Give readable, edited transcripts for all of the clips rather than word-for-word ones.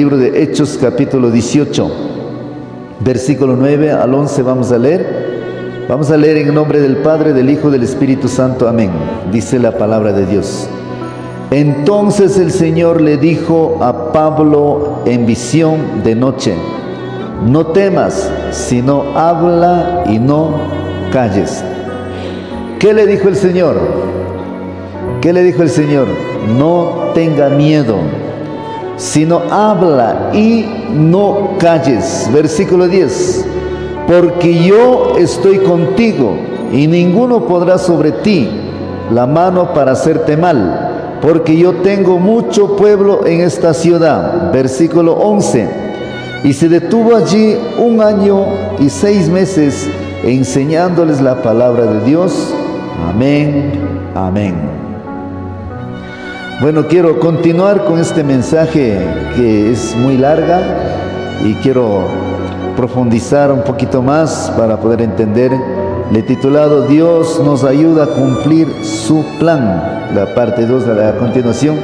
Libro de Hechos, capítulo 18, versículo 9 al 11 vamos a leer. Vamos a leer en nombre del Padre, del Hijo, del Espíritu Santo. Amén. Dice la palabra de Dios. Entonces el Señor le dijo a Pablo en visión de noche: no temas, sino habla y no calles. ¿Qué le dijo el Señor? ¿Qué le dijo el Señor? No tenga miedo, sino habla y no calles. Versículo 10. Porque yo estoy contigo y ninguno podrá sobre ti la mano para hacerte mal, porque yo tengo mucho pueblo en esta ciudad. Versículo 11. Y se detuvo allí 1 año y 6 meses enseñándoles la palabra de Dios. Amén, amén. Bueno, quiero continuar con este mensaje que es muy larga y quiero profundizar un poquito más para poder entender. Le he titulado Dios nos ayuda a cumplir su plan. La parte 2 de la continuación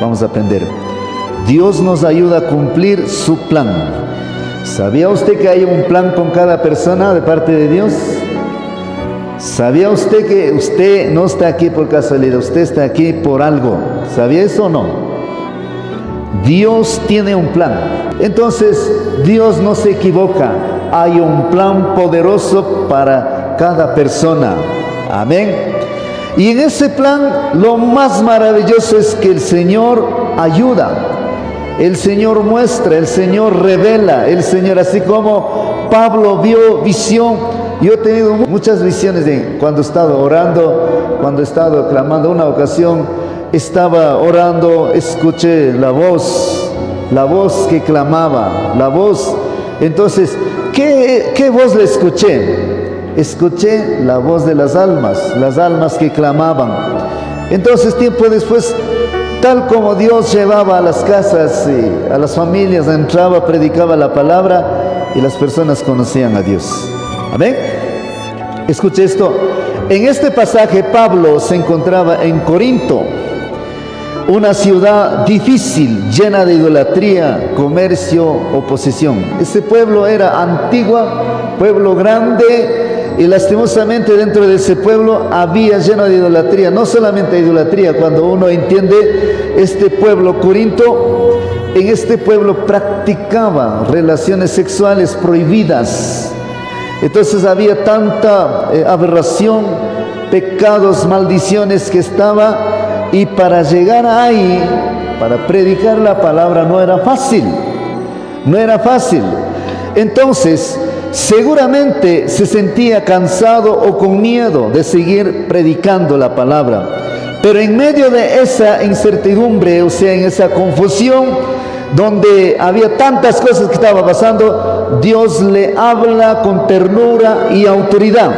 vamos a aprender. Dios nos ayuda a cumplir su plan. ¿Sabía usted que hay un plan con cada persona de parte de Dios? ¿Sabía usted que usted no está aquí por casualidad? Usted está aquí por algo. ¿Sabía eso o no? Dios tiene un plan. Entonces, Dios no se equivoca. Hay un plan poderoso para cada persona. Amén. Y en ese plan, lo más maravilloso es que el Señor ayuda. El Señor muestra, el Señor revela, el Señor, así como Pablo vio visión. Yo he tenido muchas visiones de cuando he estado orando, cuando he estado clamando. Una ocasión estaba orando, escuché la voz que clamaba, la voz. Entonces, ¿qué voz le escuché? Escuché la voz de las almas que clamaban. Entonces, tiempo después, tal como Dios llevaba a las casas y a las familias, entraba, predicaba la palabra y las personas conocían a Dios. Amén. Escuche esto. En este pasaje Pablo se encontraba en Corinto, una ciudad difícil, llena de idolatría, comercio, oposición. Ese pueblo era antigua, pueblo grande, y lastimosamente dentro de ese pueblo había lleno de idolatría. No solamente idolatría, cuando uno entiende este pueblo Corinto, en este pueblo practicaban relaciones sexuales prohibidas. Entonces había tanta aberración, pecados, maldiciones que estaba, y para llegar ahí, para predicar la palabra no era fácil, no era fácil. Entonces, seguramente se sentía cansado o con miedo de seguir predicando la palabra. Pero en medio de esa incertidumbre, o sea, en esa confusión, donde había tantas cosas que estaban pasando, Dios le habla con ternura y autoridad.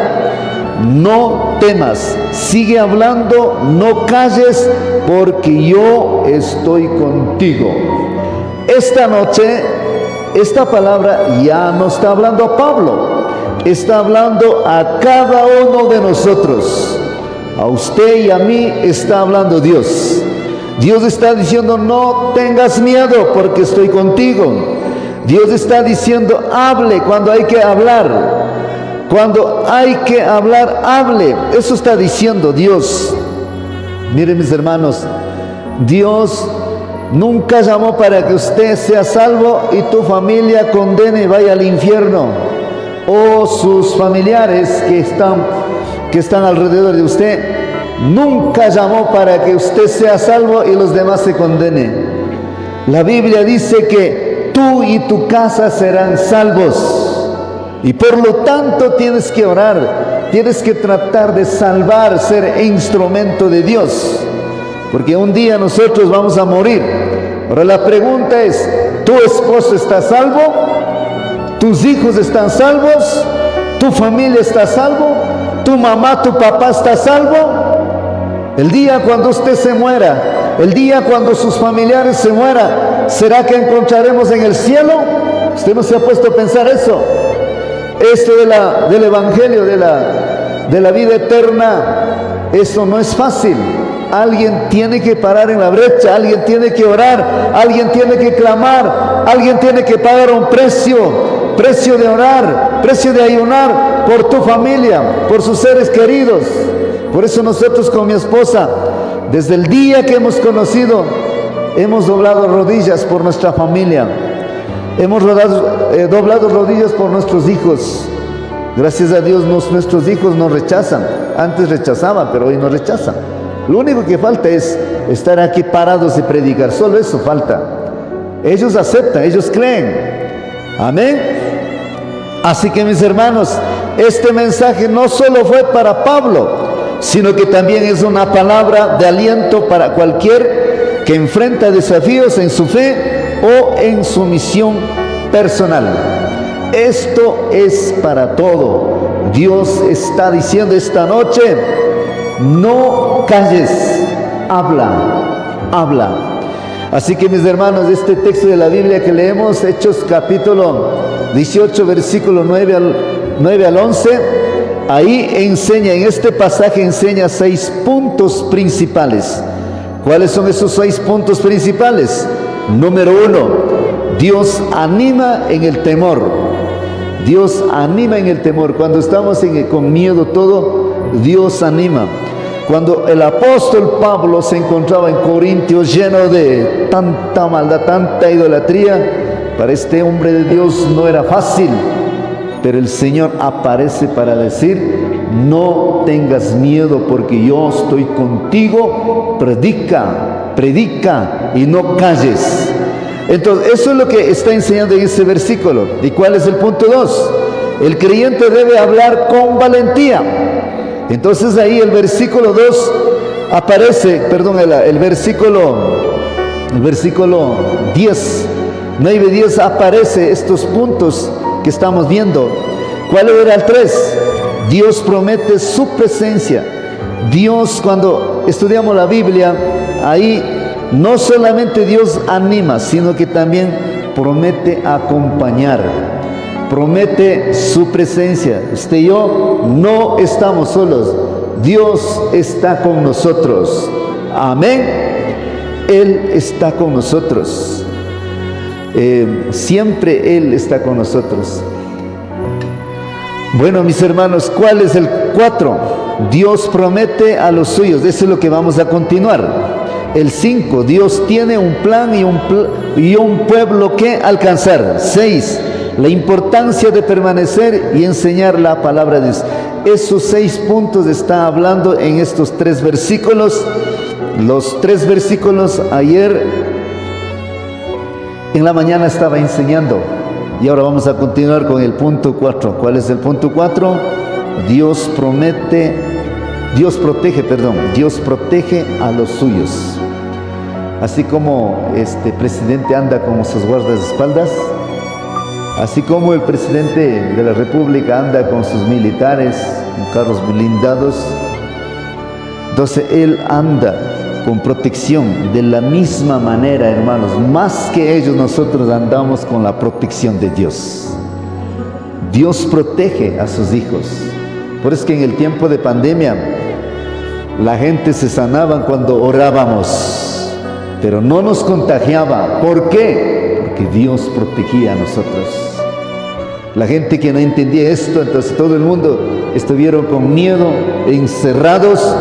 No temas, sigue hablando, no calles, porque yo estoy contigo. Esta noche, esta palabra ya no está hablando a Pablo, está hablando a cada uno de nosotros. A usted y a mí está hablando Dios. Dios está diciendo: no tengas miedo porque estoy contigo. Dios está diciendo: hable cuando hay que hablar. Cuando hay que hablar, hable. Eso está diciendo Dios. Miren, mis hermanos, Dios nunca llamó para que usted sea salvo y tu familia condene y vaya al infierno, o sus familiares que están alrededor de usted. Nunca llamó para que usted sea salvo y los demás se condenen. La Biblia dice que tú y tu casa serán salvos. Y por lo tanto tienes que orar, tienes que tratar de salvar, ser instrumento de Dios. Porque un día nosotros vamos a morir. Ahora la pregunta es: ¿tu esposo está salvo? ¿Tus hijos están salvos? ¿Tu familia está salvo? ¿Tu mamá, tu papá está salvo? El día cuando usted se muera, el día cuando sus familiares se mueran, ¿será que encontraremos en el cielo? Usted no se ha puesto a pensar eso. Esto del evangelio, de la vida eterna, eso no es fácil. alguien tiene que parar en la brecha, alguien tiene que orar, alguien tiene que clamar, alguien tiene que pagar un precio de orar, precio de ayunar por tu familia, por sus seres queridos. Por eso nosotros con mi esposa, desde el día que hemos conocido, hemos doblado rodillas por nuestra familia, hemos doblado rodillas por nuestros hijos. Gracias a Dios nuestros hijos nos rechazan. Antes rechazaban, pero hoy nos rechazan. Lo único que falta es estar aquí parados y predicar. Solo eso falta. Ellos aceptan, ellos creen. Amén. Así que mis hermanos, este mensaje no solo fue para Pablo, sino que también es una palabra de aliento para cualquier que enfrenta desafíos en su fe o en su misión personal. Esto es para todo. Dios está diciendo esta noche: no calles, habla. Así que mis hermanos, este texto de la Biblia que leemos, Hechos capítulo 18, versículo 9 al 11, ahí enseña, en este pasaje enseña 6 puntos principales. ¿Cuáles son esos 6 puntos principales? Número 1, Dios anima en el temor. Dios anima en el temor. Cuando estamos con miedo todo, Dios anima. Cuando el apóstol Pablo se encontraba en Corintios lleno de tanta maldad, tanta idolatría, para este hombre de Dios no era fácil, pero el Señor aparece para decir: no tengas miedo porque yo estoy contigo, predica y no calles. Entonces, eso es lo que está enseñando en ese versículo. ¿Y cuál es el punto 2? El creyente debe hablar con valentía. Entonces ahí el versículo 2 aparece, el versículo 10, 9 y 10 aparece estos puntos que estamos viendo. ¿Cuál era el 3? Dios promete su presencia. Dios, cuando estudiamos la Biblia, ahí no solamente Dios anima, sino que también promete acompañar, promete su presencia. Usted y yo no estamos solos, Dios está con nosotros. Amén. Él está con nosotros. Siempre Él está con nosotros. Bueno, mis hermanos, ¿cuál es el 4? Dios promete a los suyos. Eso es lo que vamos a continuar. El 5, Dios tiene un plan y un pueblo que alcanzar. 6, la importancia de permanecer y enseñar la palabra de Dios. Esos 6 puntos está hablando en estos 3 versículos. Los 3 versículos ayer en la mañana estaba enseñando. Y ahora vamos a continuar con el punto 4. ¿Cuál es el punto 4? Dios protege a los suyos. Así como este presidente anda con sus guardaespaldas, así como el presidente de la República anda con sus militares, con carros blindados, entonces él anda con protección. De la misma manera, hermanos, más que ellos, nosotros andamos con la protección de Dios. Dios protege a sus hijos. Por eso es que en el tiempo de pandemia la gente se sanaba cuando orábamos, pero no nos contagiaba. ¿Por qué? Porque Dios protegía a nosotros. La gente que no entendía esto, entonces todo el mundo estuvieron con miedo, encerrados.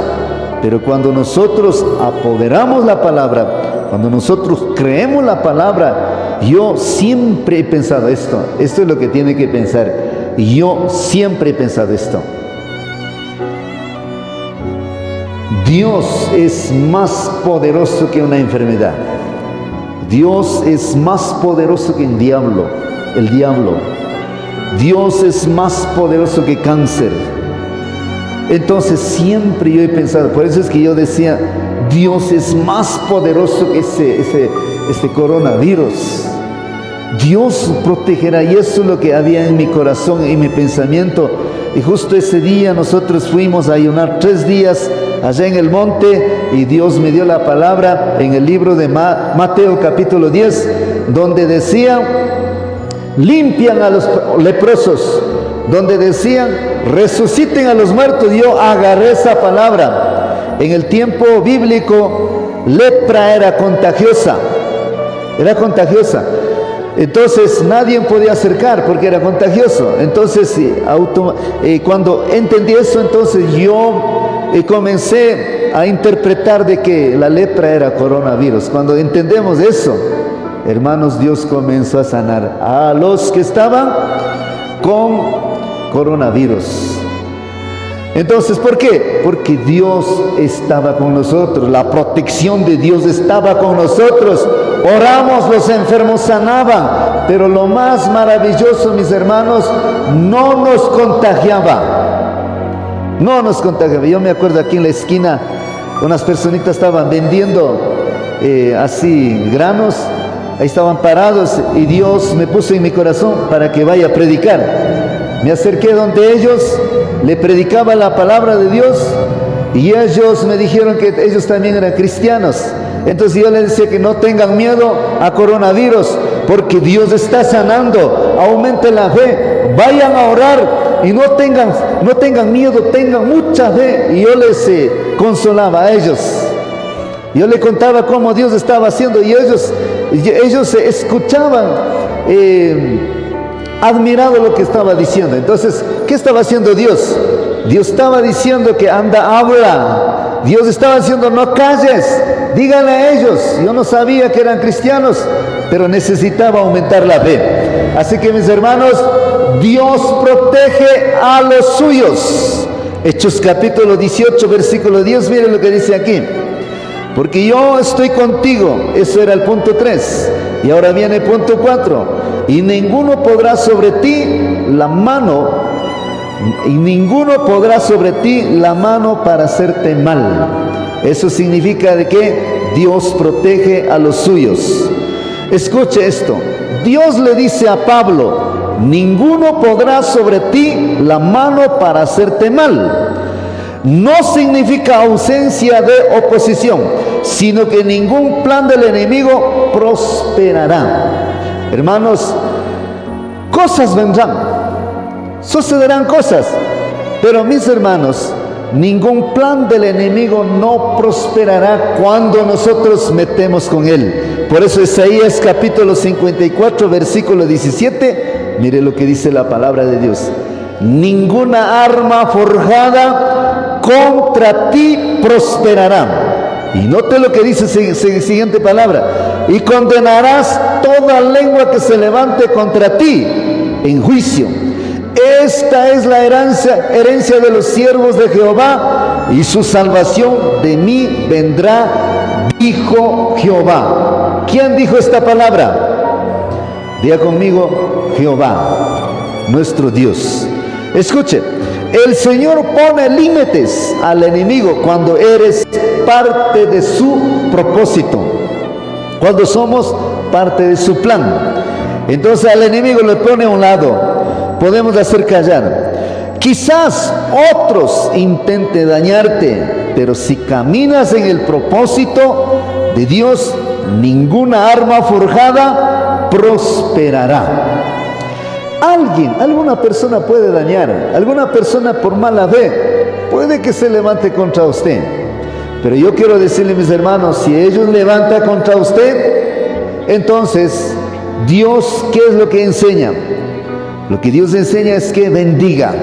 Pero cuando nosotros apoderamos la palabra, cuando nosotros creemos la palabra, yo siempre he pensado esto es lo que tiene que pensar. Yo siempre he pensado esto: Dios es más poderoso que una enfermedad. Dios es más poderoso que el diablo. Dios es más poderoso que cáncer. Entonces siempre yo he pensado, por eso es que yo decía, Dios es más poderoso que ese coronavirus. Dios protegerá, y eso es lo que había en mi corazón y en mi pensamiento. Y justo ese día nosotros fuimos a ayunar 3 días allá en el monte, y Dios me dio la palabra en el libro de Mateo capítulo 10, donde decía: limpian a los leprosos, donde decían resuciten a los muertos. Yo agarré esa palabra En el tiempo bíblico, lepra era contagiosa. Era contagiosa. Entonces nadie podía acercar porque era contagioso. Entonces cuando entendí eso, entonces yo comencé a interpretar de que la lepra era coronavirus. Cuando entendemos eso, hermanos, Dios comenzó a sanar a los que estaban con coronavirus. Entonces, ¿por qué? Porque Dios estaba con nosotros, la protección de Dios estaba con nosotros. Oramos, los enfermos sanaban, pero lo más maravilloso, mis hermanos, no nos contagiaba. No nos contagiaba. Yo me acuerdo aquí en la esquina, unas personitas estaban vendiendo así granos, ahí estaban parados y Dios me puso en mi corazón para que vaya a predicar. Me acerqué donde ellos, le predicaba la palabra de Dios y ellos me dijeron que ellos también eran cristianos. Entonces yo les decía que no tengan miedo a coronavirus porque Dios está sanando. Aumente la fe, vayan a orar y no tengan miedo, tengan mucha fe. Y yo les consolaba a ellos. Yo les contaba cómo Dios estaba haciendo y ellos escuchaban admirado lo que estaba diciendo. Entonces, ¿qué estaba haciendo Dios? Dios estaba diciendo que anda, habla. Dios estaba diciendo, no calles, díganle a ellos. Yo no sabía que eran cristianos, pero necesitaba aumentar la fe. Así que, mis hermanos, Dios protege a los suyos. Hechos capítulo 18, versículo 10, miren lo que dice aquí. Porque yo estoy contigo. Eso era el punto 3. Y ahora viene el punto 4. Y ninguno podrá sobre ti la mano para hacerte mal. Eso significa de que Dios protege a los suyos. Escuche esto. Dios le dice a Pablo, ninguno podrá sobre ti la mano para hacerte mal. No significa ausencia de oposición, sino que ningún plan del enemigo prosperará. Hermanos, cosas vendrán, sucederán cosas, pero mis hermanos, ningún plan del enemigo no prosperará cuando nosotros metemos con él. Por eso Isaías capítulo 54, versículo 17, mire lo que dice la palabra de Dios. Ninguna arma forjada contra ti prosperará. Y note lo que dice la siguiente palabra. Y condenarás toda lengua que se levante contra ti en juicio. Esta es la herencia de los siervos de Jehová, y su salvación de mí vendrá, dijo Jehová. ¿Quién dijo esta palabra? Diga conmigo, Jehová, nuestro Dios. Escuche, el Señor pone límites al enemigo cuando eres parte de su propósito, cuando somos parte de su plan. Entonces al enemigo le pone a un lado, podemos hacer callar. Quizás otros intenten dañarte, pero si caminas en el propósito de Dios, ninguna arma forjada prosperará. Alguna persona puede dañar, alguna persona por mala fe puede que se levante contra usted. Pero yo quiero decirle, mis hermanos, si ellos levantan contra usted, entonces Dios, ¿qué es lo que enseña? Lo que Dios enseña es que bendiga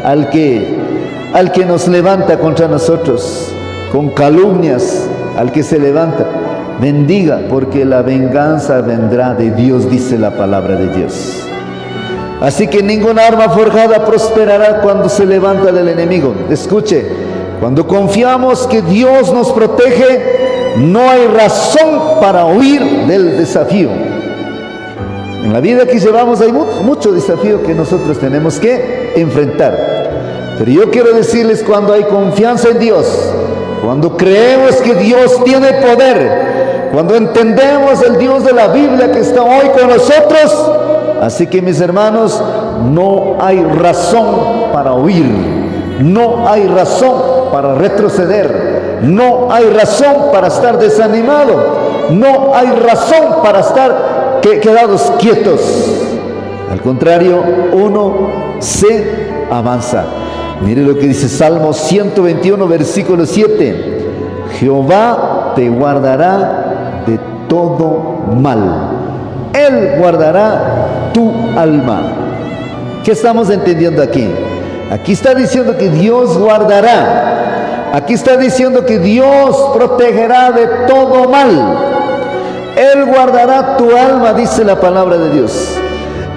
al que nos levanta contra nosotros, con calumnias, al que se levanta. Bendiga, porque la venganza vendrá de Dios, dice la palabra de Dios. Así que ninguna arma forjada prosperará cuando se levanta del enemigo. Escuche, cuando confiamos que Dios nos protege, no hay razón para huir del desafío. En la vida que llevamos hay mucho desafío que nosotros tenemos que enfrentar. Pero yo quiero decirles, cuando hay confianza en Dios, cuando creemos que Dios tiene poder, cuando entendemos el Dios de la Biblia que está hoy con nosotros, así que, mis hermanos, no hay razón para huir, no hay razón para retroceder, no hay razón para estar desanimado, no hay razón para estar quedados quietos. Al contrario, uno se avanza. Mire lo que dice Salmo 121, versículo 7. Jehová te guardará de todo mal. Él guardará tu alma. ¿Qué estamos entendiendo aquí? Aquí está diciendo que Dios guardará. Aquí está diciendo que Dios protegerá de todo mal. Él guardará tu alma, dice la palabra de Dios.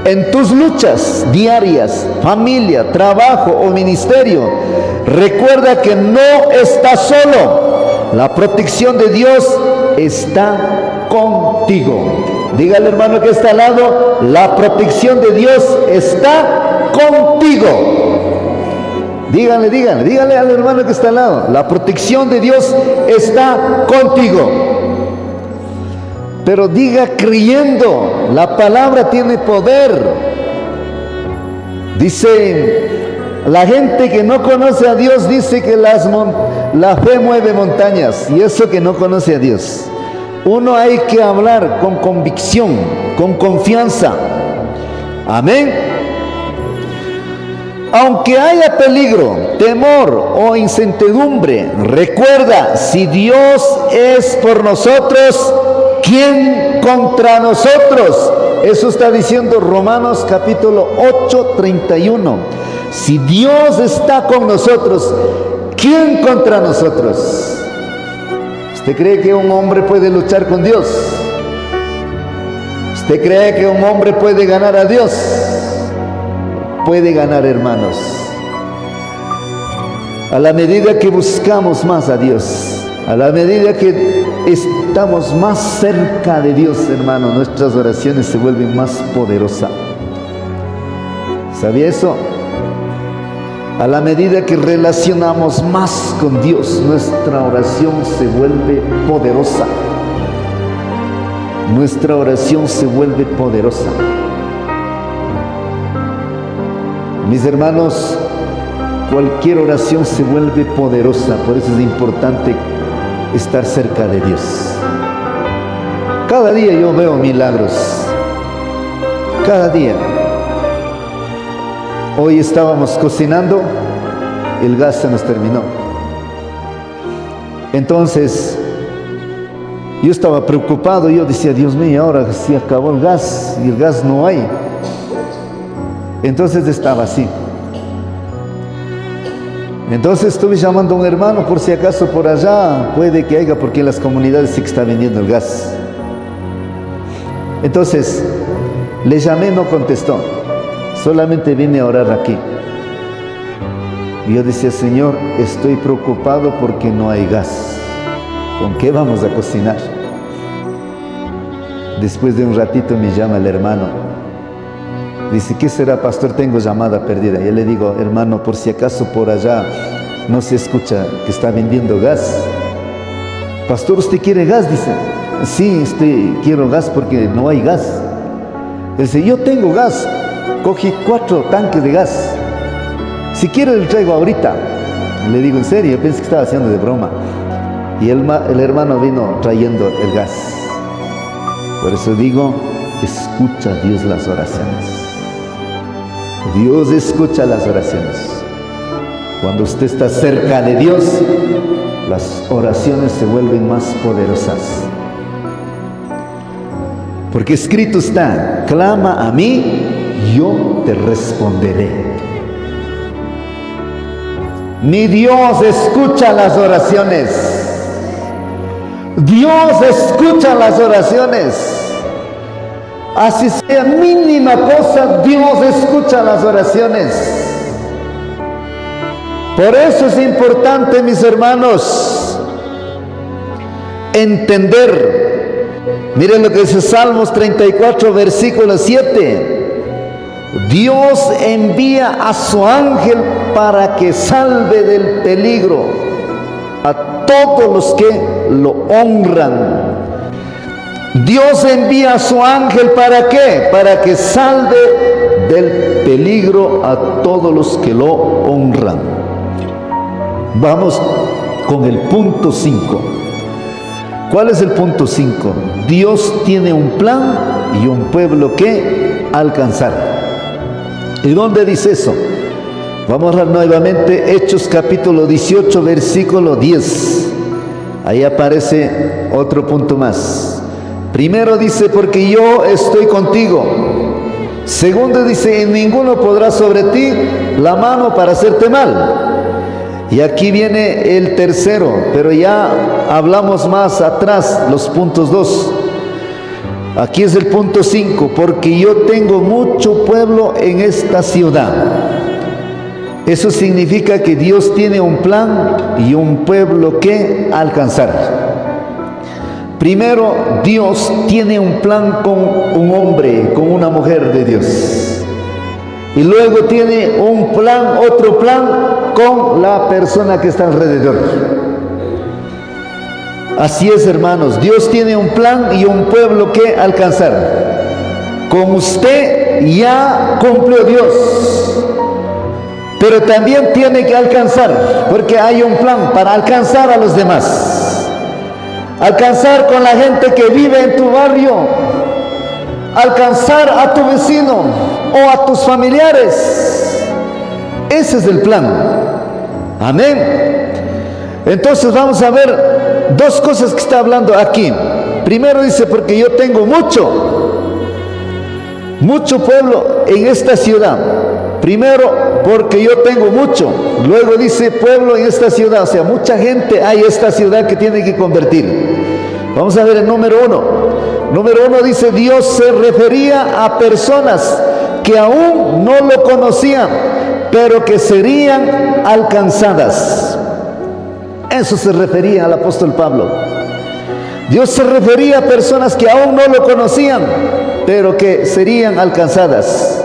En tus luchas diarias, familia, trabajo o ministerio, recuerda que no estás solo. La protección de Dios está contigo. Dígale, hermano que está al lado, la protección de Dios está contigo. Dígale al hermano que está al lado, la protección de Dios está contigo. Pero diga creyendo, la palabra tiene poder. Dice, la gente que no conoce a Dios dice que la fe mueve montañas, y eso que no conoce a Dios. Uno hay que hablar con convicción, con confianza. Amén. Aunque haya peligro, temor o incertidumbre, recuerda, si Dios es por nosotros, ¿quién contra nosotros? Eso está diciendo Romanos capítulo 8, 31. Si Dios está con nosotros, ¿quién contra nosotros? ¿Usted cree que un hombre puede luchar con Dios? ¿Usted cree que un hombre puede ganar a Dios? Puede ganar, hermanos. A la medida que buscamos más a Dios, a la medida que estamos más cerca de Dios, hermano, nuestras oraciones se vuelven más poderosas. ¿Sabía eso? A la medida que relacionamos más con Dios, nuestra oración se vuelve poderosa. Nuestra oración se vuelve poderosa. Mis hermanos, cualquier oración se vuelve poderosa. Por eso es importante estar cerca de Dios. Cada día yo veo milagros. Cada día. Hoy estábamos cocinando, el gas se nos terminó. Entonces, yo estaba preocupado, yo decía, Dios mío, ahora se acabó el gas y el gas no hay. Entonces estaba así. Entonces estuve llamando a un hermano, por si acaso por allá puede que haya, porque en las comunidades sí que está vendiendo el gas. Entonces, le llamé, no contestó. Solamente vine a orar aquí. Y yo decía, Señor, estoy preocupado porque no hay gas. ¿Con qué vamos a cocinar? Después de un ratito me llama el hermano. Dice, ¿qué será, pastor? Tengo llamada perdida. Yo le digo, hermano, por si acaso por allá no se escucha que está vendiendo gas. Pastor, ¿usted quiere gas? Dice, sí, quiero gas porque no hay gas. Dice, yo tengo gas. Cogí 4 tanques de gas. Si quiere le traigo ahorita. Le digo, en serio, yo pensé que estaba haciendo de broma. Y el hermano vino trayendo el gas. Por eso digo, escucha Dios las oraciones. Dios escucha las oraciones. Cuando usted está cerca de Dios, las oraciones se vuelven más poderosas. Porque escrito está, clama a mí, yo te responderé. Mi Dios escucha las oraciones. Dios escucha las oraciones. Así sea mínima cosa, Dios escucha las oraciones. Por eso es importante, mis hermanos, entender. Miren lo que dice Salmos 34, versículo 7. Dios envía a su ángel para que salve del peligro a todos los que lo honran. Dios envía a su ángel ¿para qué? Para que salve del peligro a todos los que lo honran. Vamos con el punto 5. ¿Cuál es el punto 5? Dios tiene un plan y un pueblo que alcanzar. ¿Y dónde dice eso? Vamos a leer nuevamente Hechos capítulo 18, versículo 10. Ahí aparece otro punto más. Primero dice, porque yo estoy contigo. Segundo dice, en ninguno podrá sobre ti la mano para hacerte mal. Y aquí viene el tercero, pero ya hablamos más atrás, los puntos 2. Aquí es el punto 5, porque yo tengo mucho pueblo en esta ciudad. Eso significa que Dios tiene un plan y un pueblo que alcanzar. Primero, Dios tiene un plan con un hombre, con una mujer de Dios. Y luego tiene un plan, otro plan con la persona que está alrededor. Así es, hermanos, Dios tiene un plan y un pueblo que alcanzar. Con usted ya cumplió Dios, pero también tiene que alcanzar, porque hay un plan para alcanzar a los demás. Alcanzar con la gente que vive en tu barrio, alcanzar a tu vecino o a tus familiares. Ese es el plan. Amén. Entonces vamos a ver dos cosas que está hablando aquí. Primero dice, porque yo tengo mucho pueblo en esta ciudad. Primero, porque yo tengo mucho. Luego dice, pueblo en esta ciudad. O sea, mucha gente hay en esta ciudad que tiene que convertir. Vamos a ver el número 1. Número 1 dice, Dios se refería a personas que aún no lo conocían, pero que serían alcanzadas. Eso se refería al apóstol Pablo. Dios se refería a personas que aún no lo conocían, pero que serían alcanzadas.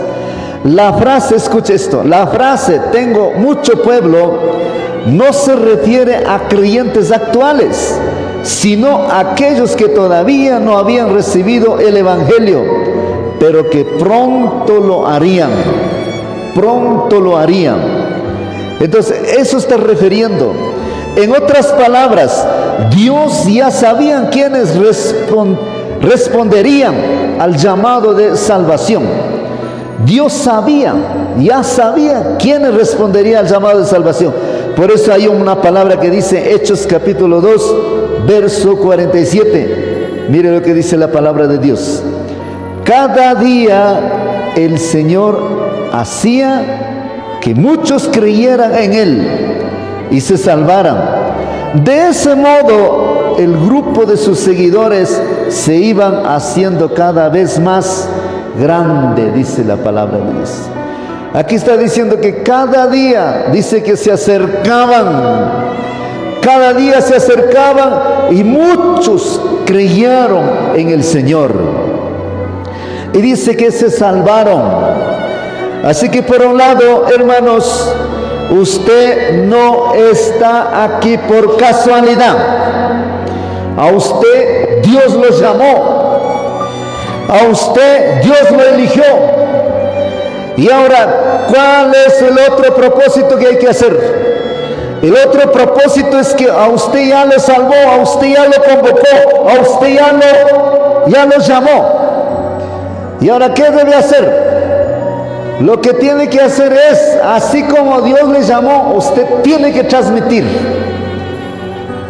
La frase, escuche esto, la frase tengo mucho pueblo no se refiere a creyentes actuales, sino a aquellos que todavía no habían recibido el evangelio, pero que pronto lo harían. Pronto lo harían. Entonces, eso está refiriendo. En otras palabras, Dios ya sabía quiénes responderían al llamado de salvación. Dios sabía, ya sabía quiénes responderían al llamado de salvación. Por eso hay una palabra que dice Hechos capítulo 2, verso 47. Mire lo que dice la palabra de Dios. Cada día el Señor hacía que muchos creyeran en Él y se salvaran. De ese modo, el grupo de sus seguidores se iban haciendo cada vez más grande, dice la palabra de Dios. Aquí está diciendo que cada día, dice que se acercaban. Cada día se acercaban y muchos creyeron en el Señor. Y dice que se salvaron. Así que por un lado, hermanos, usted no está aquí por casualidad. A usted Dios lo llamó. A usted Dios lo eligió. Y ahora, ¿cuál es el otro propósito que hay que hacer? El otro propósito es que a usted ya lo salvó, a usted ya lo convocó, a usted ya lo llamó. ¿Y ahora qué debe hacer? Lo que tiene que hacer es, así como Dios le llamó, usted tiene que transmitir.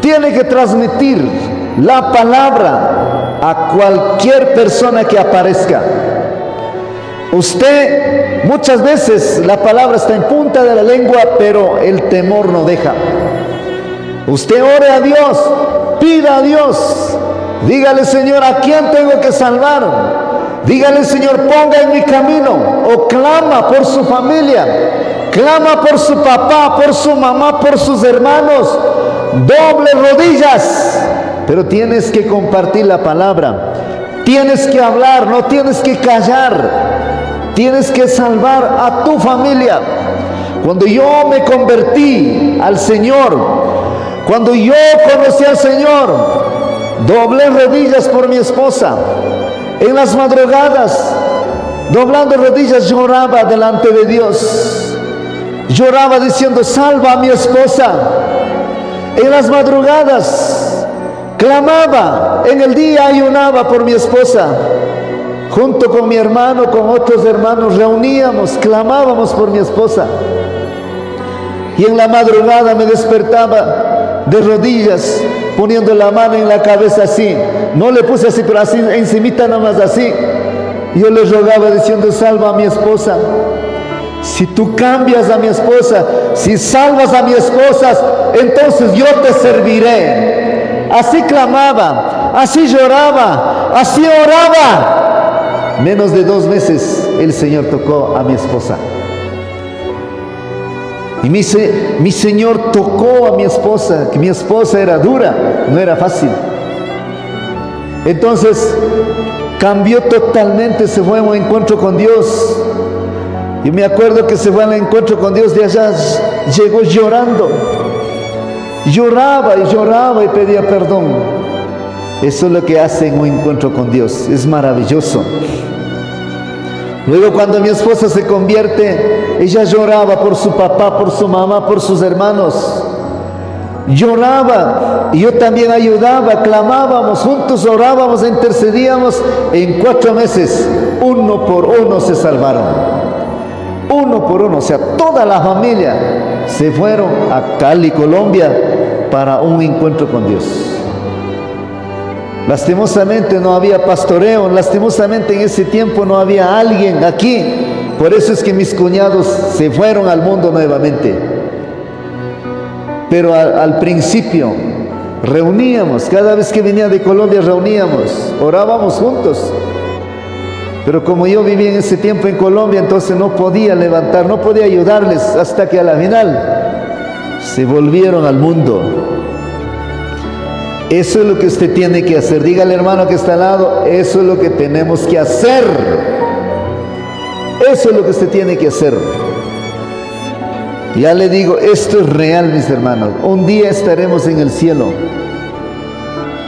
Tiene que transmitir la palabra a cualquier persona que aparezca. Usted, muchas veces la palabra está en punta de la lengua, pero el temor no deja. Usted ore a Dios, pida a Dios, dígale: Señor, ¿a quién tengo que salvar? Dígale: Señor, ponga en mi camino. O clama por su familia, clama por su papá, por su mamá, por sus hermanos. Doble rodillas, pero tienes que compartir la palabra. Tienes que hablar, no tienes que callar. Tienes que salvar a tu familia. Cuando yo me convertí al Señor, cuando yo conocí al Señor, doblé rodillas por mi esposa. En las madrugadas, doblando rodillas, lloraba delante de Dios. Lloraba diciendo: salva a mi esposa. En las madrugadas, clamaba. En el día ayunaba por mi esposa. Junto con mi hermano, con otros hermanos, reuníamos, clamábamos por mi esposa. Y en la madrugada me despertaba de rodillas, poniendo la mano en la cabeza así. No le puse así, pero así encimita nomás así. Yo le rogaba diciendo: salva a mi esposa. Si tú cambias a mi esposa, si salvas a mi esposa, entonces yo te serviré. Así clamaba, así lloraba, así oraba. Menos de 2 meses el Señor tocó a mi esposa. Y mi Señor tocó a mi esposa, que mi esposa era dura, no era fácil. Entonces cambió totalmente, se fue a un encuentro con Dios. Yo me acuerdo que se fue al encuentro con Dios, de allá llegó llorando. Lloraba y lloraba y pedía perdón. Eso es lo que hace en un encuentro con Dios, es maravilloso. Luego, cuando mi esposa se convierte, ella lloraba por su papá, por su mamá, por sus hermanos. Lloraba y yo también ayudaba, clamábamos, juntos orábamos, intercedíamos. En 4 meses, 1 por 1 se salvaron. 1 por 1, o sea, toda la familia se fueron a Cali, Colombia, para un encuentro con Dios. Lastimosamente no había pastoreo, lastimosamente en ese tiempo no había alguien aquí. Por eso es que mis cuñados se fueron al mundo nuevamente. Pero al principio reuníamos, cada vez que venía de Colombia reuníamos, orábamos juntos. Pero como yo vivía en ese tiempo en Colombia, entonces no podía levantar, no podía ayudarles, hasta que a la final se volvieron al mundo. Eso es lo que usted tiene que hacer. Dígale, hermano que está al lado, eso es lo que tenemos que hacer. Eso es lo que usted tiene que hacer. Ya le digo, esto es real, mis hermanos. Un día estaremos en el cielo.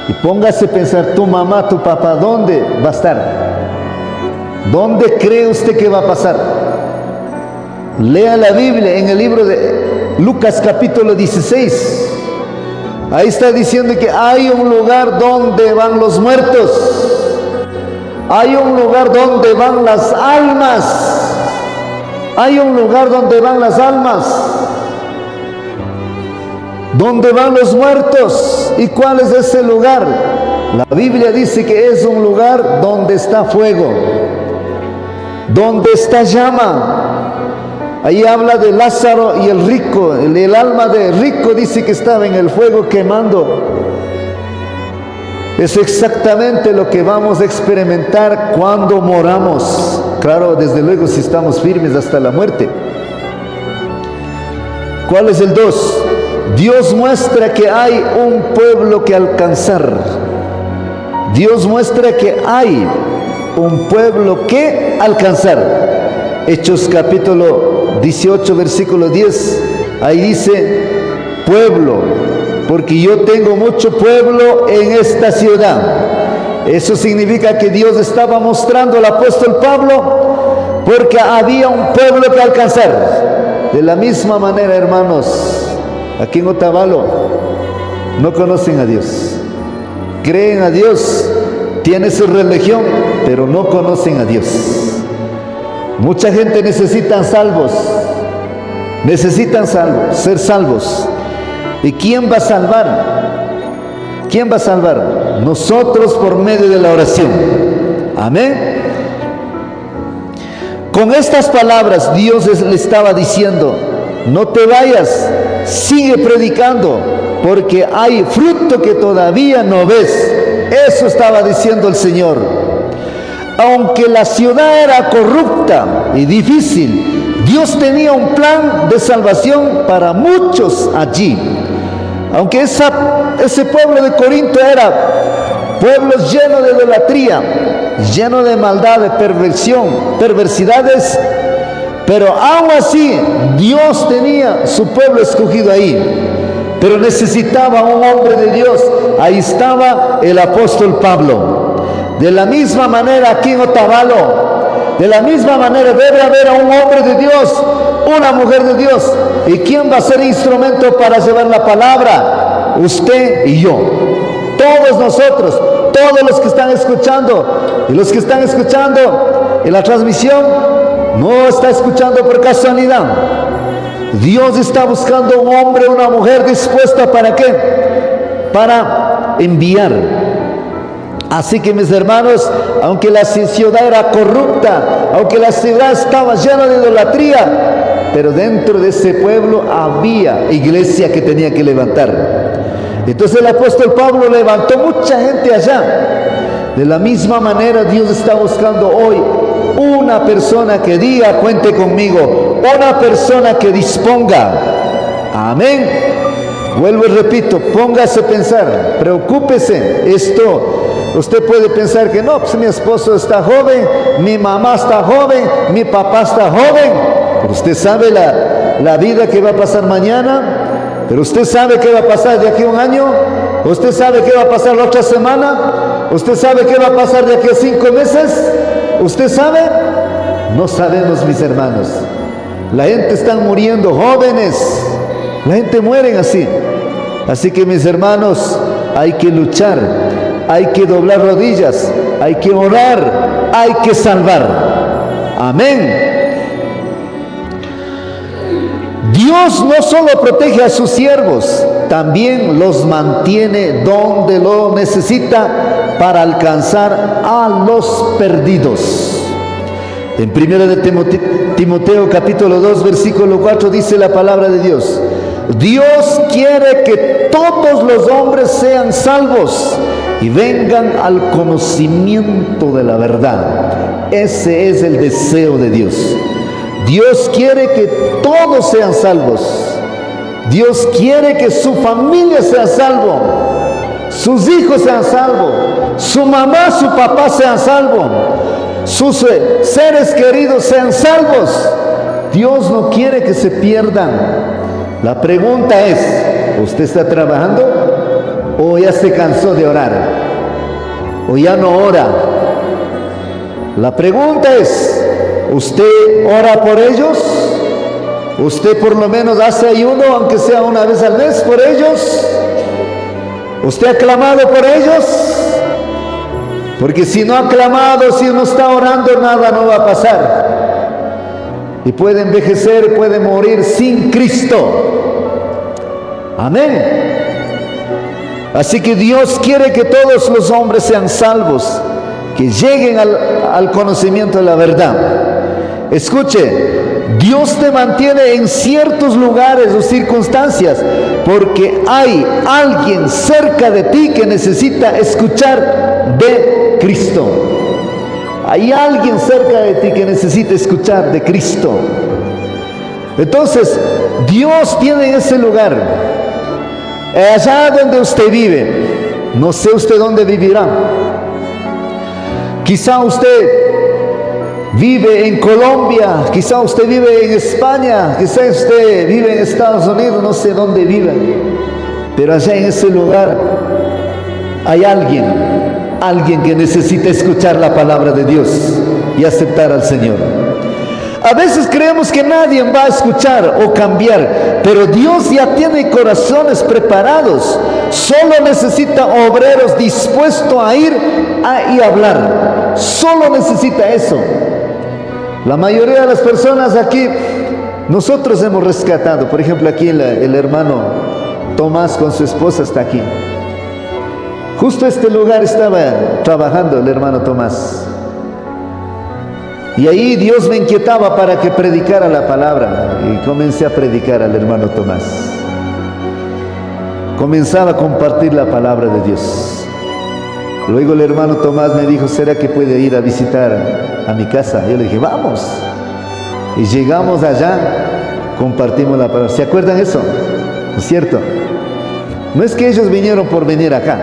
Y póngase a pensar, tu mamá, tu papá, ¿dónde va a estar? ¿Dónde cree usted que va a pasar? Lea la Biblia en el libro de Lucas capítulo 16. Ahí está diciendo que hay un lugar donde van los muertos. Hay un lugar donde van las almas. Hay un lugar donde van las almas. Donde van los muertos. ¿Y cuál es ese lugar? La Biblia dice que es un lugar donde está fuego, donde está llama. Ahí habla de Lázaro y el rico. El alma del rico dice que estaba en el fuego quemando. Es exactamente lo que vamos a experimentar cuando moramos. Claro, desde luego, si estamos firmes hasta la muerte. ¿Cuál es el 2? Dios muestra que hay un pueblo que alcanzar. Dios muestra que hay un pueblo que alcanzar. Hechos capítulo 18, versículo 10. Ahí dice: pueblo, porque yo tengo mucho pueblo en esta ciudad. Eso significa que Dios estaba mostrando al apóstol Pablo, porque había un pueblo que alcanzar. De la misma manera, hermanos, aquí en Otavalo no conocen a Dios, creen a Dios, tienen su religión, pero no conocen a Dios. Mucha gente necesita salvos, ser salvos. ¿Y quién va a salvar? ¿Quién va a salvar? Nosotros, por medio de la oración. Amén. Con estas palabras Dios le estaba diciendo: no te vayas, sigue predicando, porque hay fruto que todavía no ves. Eso estaba diciendo el Señor. Aunque la ciudad era corrupta y difícil, Dios tenía un plan de salvación para muchos allí. Aunque ese pueblo de Corinto era pueblo lleno de idolatría, lleno de maldad, de perversidades, pero aún así Dios tenía su pueblo escogido ahí. Pero necesitaba un hombre de Dios. Ahí estaba el apóstol Pablo. De la misma manera aquí en Otavalo, de la misma manera debe haber a un hombre de Dios, una mujer de Dios. ¿Y quién va a ser instrumento para llevar la palabra? Usted y yo. Todos nosotros, todos los que están escuchando, y los que están escuchando en la transmisión, no está escuchando por casualidad. Dios está buscando un hombre, una mujer dispuesta ¿para qué? Para enviar. Así que mis hermanos, aunque la ciudad era corrupta, aunque la ciudad estaba llena de idolatría, pero dentro de ese pueblo había iglesia que tenía que levantar. Entonces el apóstol Pablo levantó mucha gente allá. De la misma manera Dios está buscando hoy una persona que diga, cuente conmigo, una persona que disponga. Amén. Vuelvo y repito, póngase a pensar, preocúpese. Usted puede pensar que no, pues mi esposo está joven, mi mamá está joven, mi papá está joven. Pero usted sabe la vida que va a pasar mañana. Pero usted sabe qué va a pasar de aquí a un año. Usted sabe qué va a pasar la otra semana. Usted sabe qué va a pasar de aquí a 5 meses. ¿Usted sabe? No sabemos, mis hermanos. La gente está muriendo, jóvenes. La gente muere así. Así que, mis hermanos, hay que luchar, hay que doblar rodillas, hay que orar, hay que salvar. Amén. Dios no solo protege a sus siervos, también los mantiene donde lo necesita para alcanzar a los perdidos. En 1 de Timoteo capítulo 2 versículo 4 dice la palabra de Dios: Dios quiere que todos los hombres sean salvos y vengan al conocimiento de la verdad. Ese es el deseo de Dios. Dios quiere que todos sean salvos. Dios quiere que su familia sea salvo, sus hijos sean salvos, su mamá, su papá sean salvos, sus seres queridos sean salvos. Dios no quiere que se pierdan. La pregunta es, ¿usted está trabajando o ya se cansó de orar? ¿O ya no ora? La pregunta es, ¿usted ora por ellos? ¿Usted por lo menos hace ayuno, aunque sea una vez al mes, por ellos? ¿Usted ha clamado por ellos? Porque si no ha clamado, si no está orando, nada no va a pasar. Y puede envejecer, puede morir sin Cristo. Amén. Así que Dios quiere que todos los hombres sean salvos, que lleguen al conocimiento de la verdad. Escuche, Dios te mantiene en ciertos lugares o circunstancias porque hay alguien cerca de ti que necesita escuchar de Cristo. Hay alguien cerca de ti que necesita escuchar de Cristo. Entonces, Dios tiene ese lugar. Allá donde usted vive, no sé usted dónde vivirá. Quizá usted vive en Colombia, quizá usted vive en España, quizá usted vive en Estados Unidos, no sé dónde vive. Pero allá en ese lugar hay alguien que necesita escuchar la palabra de Dios y aceptar al Señor. A veces creemos que nadie va a escuchar o cambiar, pero Dios ya tiene corazones preparados. Solo necesita obreros dispuestos a ir y hablar. Solo necesita eso. La mayoría de las personas aquí, nosotros hemos rescatado. Por ejemplo, aquí el hermano Tomás con su esposa está aquí. Justo este lugar estaba trabajando el hermano Tomás. Y ahí Dios me inquietaba para que predicara la palabra. Y comencé a predicar al hermano Tomás. Comenzaba a compartir la palabra de Dios. Luego el hermano Tomás me dijo, ¿será que puede ir a visitar a mi casa? Yo le dije, vamos. Y llegamos allá, compartimos la palabra. ¿Se acuerdan eso? ¿No es cierto? No es que ellos vinieron por venir acá.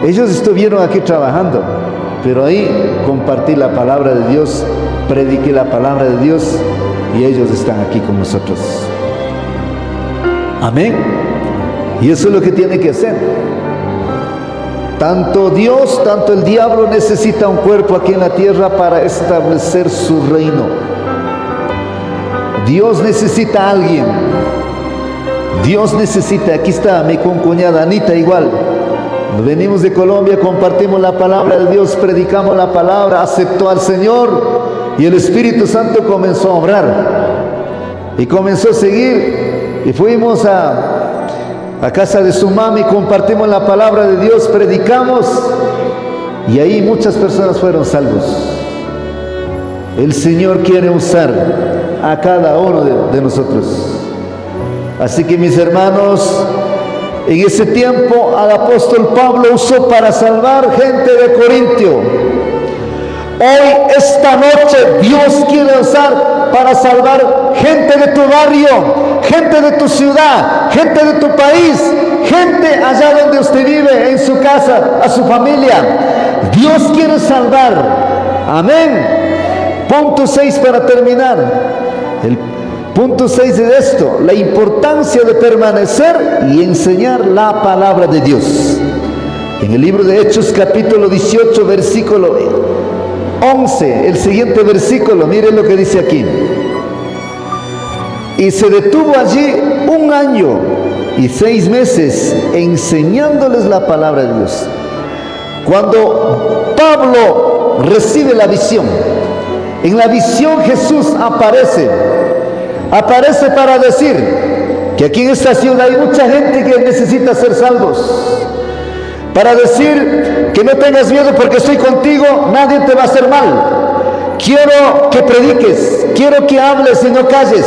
Ellos estuvieron aquí trabajando. Pero ahí compartí la palabra de Dios, prediqué la palabra de Dios y ellos están aquí con nosotros. Amén. Y eso es lo que tiene que hacer. Tanto Dios, tanto el diablo necesita un cuerpo aquí en la tierra para establecer su reino. Dios necesita a alguien. Dios necesita, aquí está mi concuñada Anita igual. Venimos de Colombia, compartimos la palabra de Dios, predicamos la palabra, aceptó al Señor y el Espíritu Santo comenzó a obrar. Y comenzó a seguir y fuimos a casa de su mami, compartimos la palabra de Dios, predicamos y ahí muchas personas fueron salvos. El Señor quiere usar a cada uno de nosotros. Así que mis hermanos, en ese tiempo al apóstol Pablo usó para salvar gente de Corintio. Hoy, esta noche, Dios quiere usar para salvar gente de tu barrio, gente de tu ciudad, gente de tu país, gente allá donde usted vive, en su casa, a su familia. Dios quiere salvar. Amén. Punto 6 para terminar. El punto 6 de esto, la importancia de permanecer y enseñar la palabra de Dios. En el libro de Hechos, capítulo 18, versículo 11, el siguiente versículo, miren lo que dice aquí. Y se detuvo allí 1 año y 6 meses enseñándoles la palabra de Dios. Cuando Pablo recibe la visión, en la visión Jesús aparece para decir que aquí en esta ciudad hay mucha gente que necesita ser salvos. Para decir que no tengas miedo porque estoy contigo, nadie te va a hacer mal. Quiero que prediques, quiero que hables y no calles.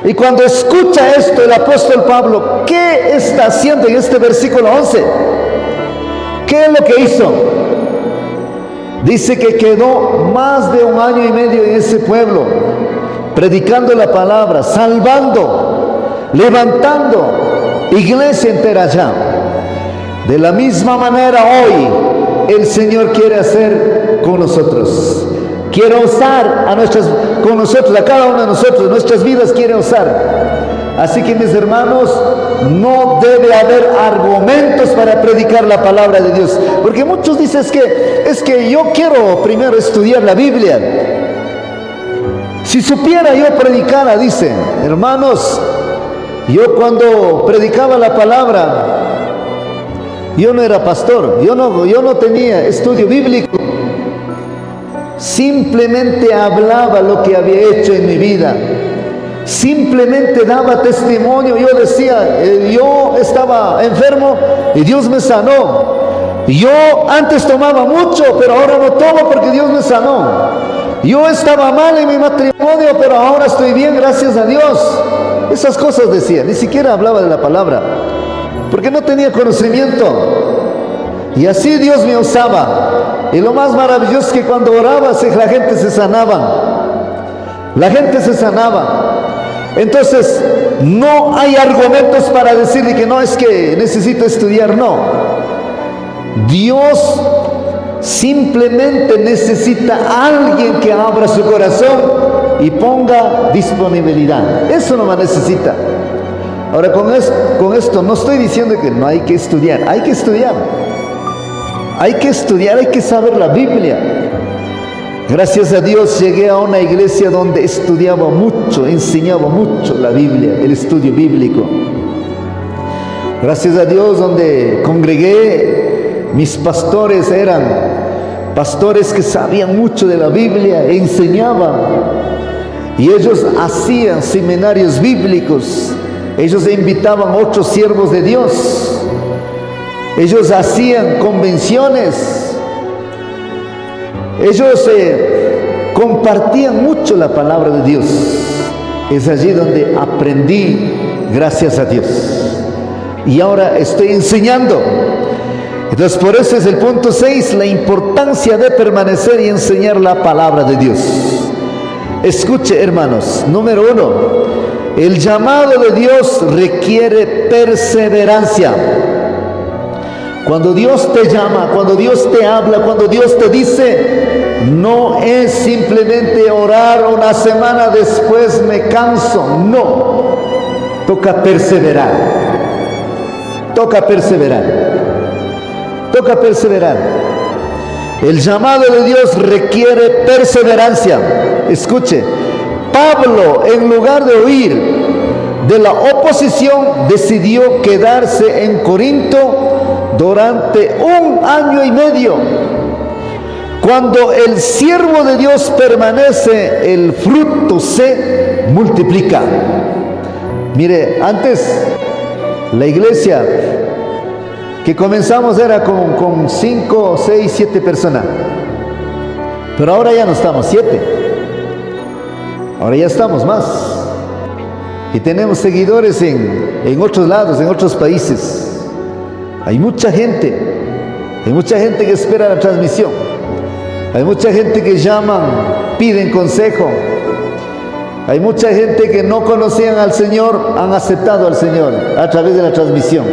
Y cuando escucha esto el apóstol Pablo, ¿qué está haciendo en este versículo 11? ¿Qué es lo que hizo? Dice que quedó más de 1 año y medio en ese pueblo, predicando la palabra, salvando, levantando iglesia entera allá. De la misma manera hoy el Señor quiere hacer con nosotros. Quiere usar con nosotros, a cada uno de nosotros, nuestras vidas quiere usar. Así que mis hermanos, no debe haber argumentos para predicar la palabra de Dios. Porque muchos dicen es que yo quiero primero estudiar la Biblia. Si supiera yo predicara, dicen, hermanos, yo cuando predicaba la palabra, yo no era pastor, yo no tenía estudio bíblico. Simplemente hablaba lo que había hecho en mi vida. Simplemente daba testimonio. Yo decía, yo estaba enfermo y Dios me sanó. Yo antes tomaba mucho, pero ahora no tomo porque Dios me sanó. Yo estaba mal en mi matrimonio, pero ahora estoy bien, gracias a Dios. Esas cosas decía, ni siquiera hablaba de la palabra, porque no tenía conocimiento. Y así Dios me usaba. Y lo más maravilloso es que cuando oraba, la gente se sanaba. La gente se sanaba. Entonces, no hay argumentos para decir que no, es que necesito estudiar, no. Dios simplemente necesita a alguien que abra su corazón y ponga disponibilidad. Eso no más necesita. Ahora, con esto no estoy diciendo que no hay que estudiar. Hay que estudiar. Hay que estudiar, hay que saber la Biblia. Gracias a Dios llegué a una iglesia donde estudiaba mucho, enseñaba mucho la Biblia, el estudio bíblico. Gracias a Dios donde congregué, mis pastores eran pastores que sabían mucho de la Biblia, enseñaban. Y ellos hacían seminarios bíblicos. Ellos invitaban a otros siervos de Dios. Ellos hacían convenciones. Ellos compartían mucho la palabra de Dios. Es allí donde aprendí, gracias a Dios. Y ahora estoy enseñando. Entonces por eso es el punto 6, la importancia de permanecer y enseñar la palabra de Dios. Escuche, hermanos, número 1, el llamado de Dios requiere perseverancia. Cuando Dios te llama, cuando Dios te habla, cuando Dios te dice, no es simplemente orar una semana después me canso. No, toca perseverar. Toca perseverar. Toca perseverar. El llamado de Dios requiere perseverancia. Escuche, Pablo, en lugar de huir de la oposición, decidió quedarse en Corinto durante 1 año y medio. Cuando el siervo de Dios permanece, el fruto se multiplica. Mire, antes la iglesia que comenzamos era con 5, 6, 7 personas. Pero ahora ya no estamos 7. Ahora ya estamos más. Y tenemos seguidores en otros lados, en otros países. Hay mucha gente que espera la transmisión. Hay mucha gente que llaman, piden consejo. Hay mucha gente que no conocían al Señor, han aceptado al Señor a través de la transmisión.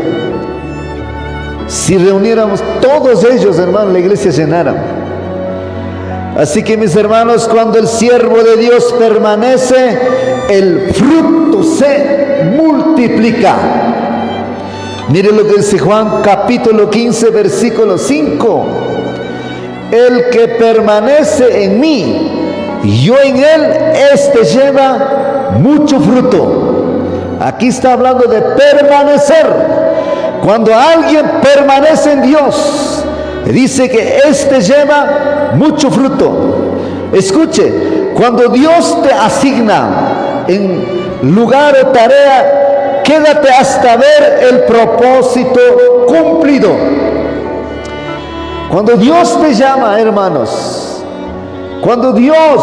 Si reuniéramos todos ellos, hermanos, la iglesia llenara. Así que, mis hermanos, cuando el siervo de Dios permanece, el fruto se multiplica. Miren lo que dice Juan capítulo 15, versículo 5. El que permanece en mí y yo en él, este lleva mucho fruto. Aquí está hablando de permanecer. Cuando alguien permanece en Dios, dice que este lleva mucho fruto. Escuche, cuando Dios te asigna en lugar o tarea, quédate hasta ver el propósito cumplido. Cuando Dios te llama, hermanos, cuando Dios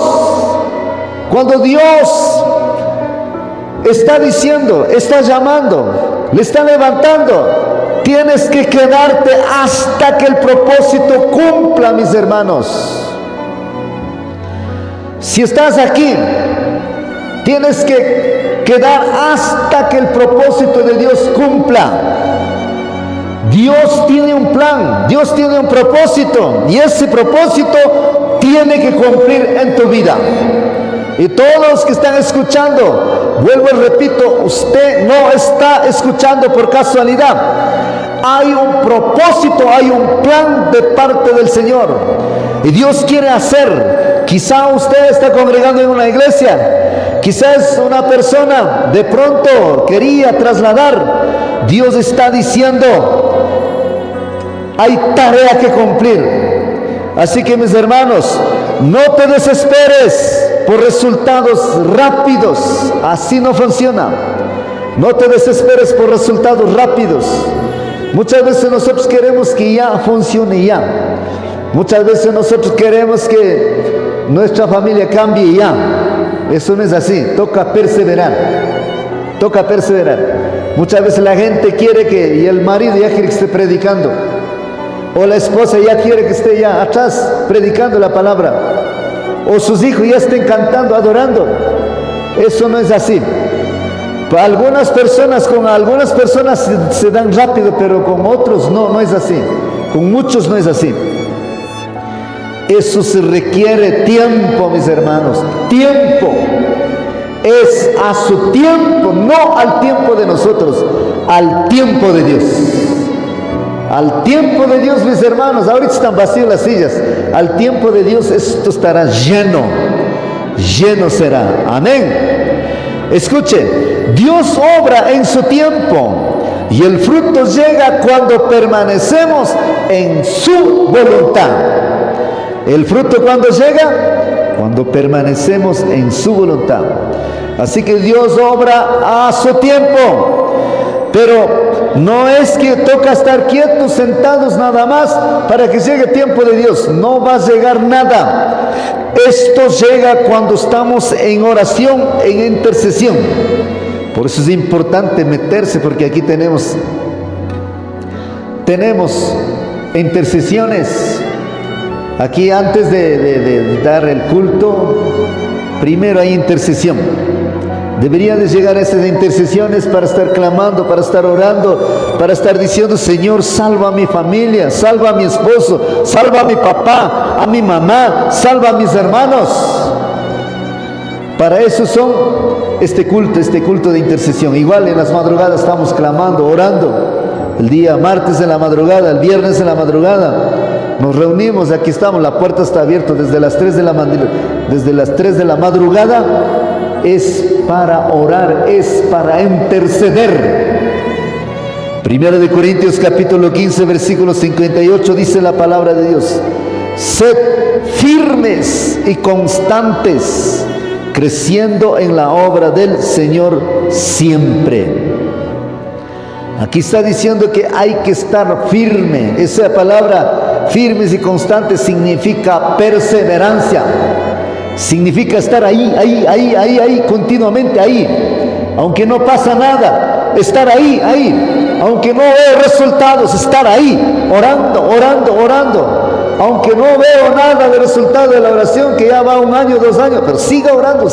está diciendo, está llamando, le está levantando, tienes que quedarte hasta que el propósito cumpla, mis hermanos. Si estás aquí, tienes que quedar hasta que el propósito de Dios cumpla. Dios tiene un plan, Dios tiene un propósito, y ese propósito tiene que cumplir en tu vida. Y todos los que están escuchando, vuelvo y repito, usted no está escuchando por casualidad. Hay un propósito, hay un plan de parte del Señor, y Dios quiere hacer. Quizá usted está congregando en una iglesia, quizás una persona de pronto quería trasladar. Dios está diciendo, hay tarea que cumplir. Así que, mis hermanos, no te desesperes por resultados rápidos. Así no funciona. No te desesperes por resultados rápidos. Muchas veces nosotros queremos que ya funcione ya. Muchas veces nosotros queremos que nuestra familia cambie ya. Eso no es así. Toca perseverar. Toca perseverar. Muchas veces la gente quiere que, y el marido ya quiere que esté predicando, o la esposa ya quiere que esté ya atrás predicando la palabra, o sus hijos ya estén cantando, adorando. Eso no es así. Con algunas personas se dan rápido, pero con otros no es así. Con muchos no es así. Eso se requiere tiempo, mis hermanos. Tiempo. Es a su tiempo, no al tiempo de nosotros, al tiempo de Dios. Al tiempo de Dios, mis hermanos. Ahorita están vacías las sillas. Al tiempo de Dios esto estará lleno. Lleno será. Amén. Escuche, Dios obra en su tiempo, y el fruto llega cuando permanecemos en su voluntad. El fruto, ¿cuándo llega? Cuando permanecemos en su voluntad. Así que Dios obra a su tiempo, pero no es que toca estar quietos, sentados nada más para que llegue el tiempo de Dios. No va a llegar nada. Esto llega cuando estamos en oración, en intercesión. Por eso es importante meterse, porque aquí tenemos intercesiones. Aquí, antes de dar el culto, primero hay intercesión. Debería de llegar a esas intercesiones para estar clamando, para estar orando, para estar diciendo: Señor, salva a mi familia, salva a mi esposo, salva a mi papá, a mi mamá, salva a mis hermanos. Para eso son este culto de intercesión. Igual en las madrugadas estamos clamando, orando. El día martes en la madrugada, el viernes en la madrugada, nos reunimos, aquí estamos, la puerta está abierta desde las 3 de la madrugada. Es para orar, es para interceder. Primero de Corintios capítulo 15, versículo 58, dice la palabra de Dios: sed firmes y constantes, creciendo en la obra del Señor siempre. Aquí está diciendo que hay que estar firme. Esa palabra firmes y constantes significa perseverancia. Significa estar ahí, continuamente ahí. Aunque no pasa nada, estar ahí. Aunque no veo resultados, estar ahí, orando. Aunque no veo nada de resultado de la oración, que ya va 1 año, 2 años, pero siga orando,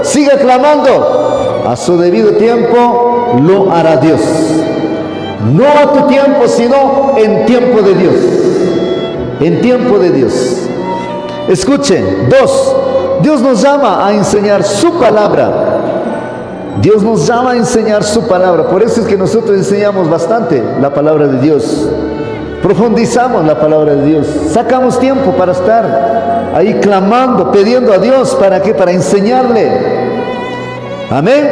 siga clamando. A su debido tiempo lo hará Dios. No a tu tiempo, sino en tiempo de Dios. En tiempo de Dios. Escuchen, 2. Dios nos llama a enseñar su palabra. Dios nos llama a enseñar su palabra. Por eso es que nosotros enseñamos bastante la palabra de Dios. Profundizamos la palabra de Dios. Sacamos tiempo para estar ahí clamando, pidiendo a Dios. ¿Para qué? Para enseñarle. Amén.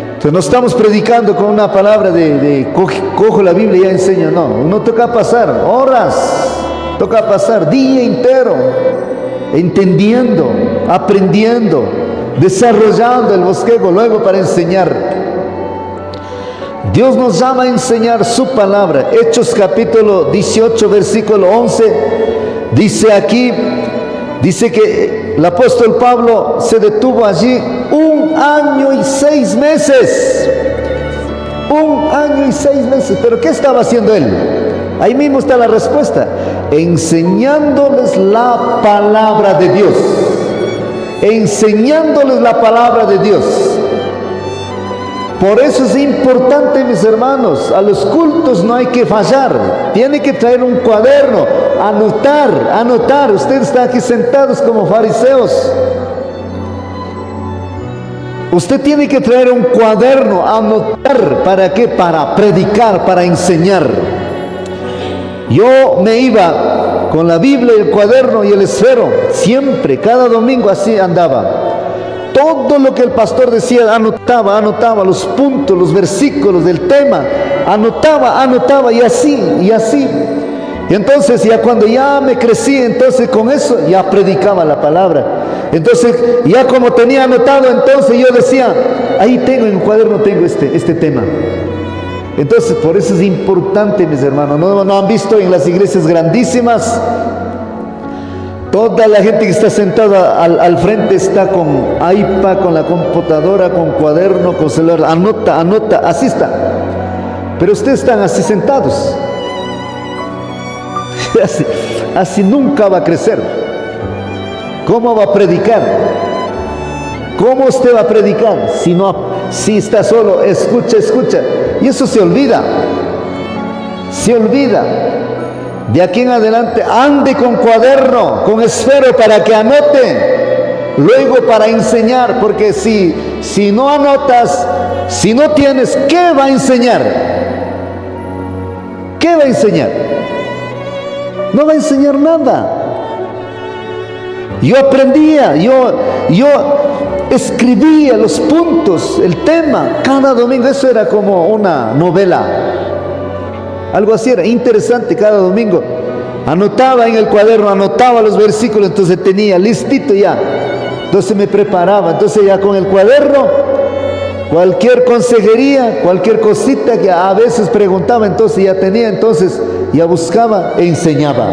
Entonces no estamos predicando con una palabra de cojo la Biblia y ya enseño. No, uno toca pasar horas, toca pasar día entero entendiendo, aprendiendo, desarrollando el bosquejo luego para enseñar. Dios nos llama a enseñar su palabra. Hechos capítulo 18 versículo 11 dice aquí, dice que el apóstol Pablo se detuvo allí 1 año y 6 meses. 1 año y 6 meses. ¿Pero qué estaba haciendo él? Ahí mismo está la respuesta. Enseñándoles la palabra de Dios. Enseñándoles la palabra de Dios. Por eso es importante, mis hermanos, a los cultos no hay que fallar. Tiene que traer un cuaderno, anotar. Ustedes están aquí sentados como fariseos. Usted tiene que traer un cuaderno, anotar. ¿Para qué? Para predicar, para enseñar. Yo me iba con la Biblia, el cuaderno y el esfero. Siempre, cada domingo así andaba. Todo lo que el pastor decía, anotaba los puntos, los versículos del tema. Anotaba y así. Y entonces ya cuando ya me crecí, entonces con eso ya predicaba la palabra. Entonces ya como tenía anotado, entonces yo decía, ahí tengo en el cuaderno, tengo este tema. Entonces por eso es importante, mis hermanos. ¿No han visto en las iglesias grandísimas? Toda la gente que está sentada al frente está con iPad, con la computadora, con cuaderno, con celular. Anota, así está. Pero ustedes están así sentados. Así nunca va a crecer. ¿Cómo va a predicar? ¿Cómo usted va a predicar? Si está solo, escucha. Y eso se olvida. De aquí en adelante ande con cuaderno, con esfero para que anote, luego para enseñar, porque si no anotas, si no tienes, ¿qué va a enseñar? ¿Qué va a enseñar? No va a enseñar nada. Yo aprendía, yo escribía los puntos, el tema, cada domingo. Eso era como una novela. Algo así era, interesante cada domingo. Anotaba en el cuaderno, anotaba los versículos, entonces tenía listito ya. Entonces me preparaba, entonces ya con el cuaderno, cualquier consejería, cualquier cosita que a veces preguntaba, entonces ya tenía, entonces ya buscaba e enseñaba.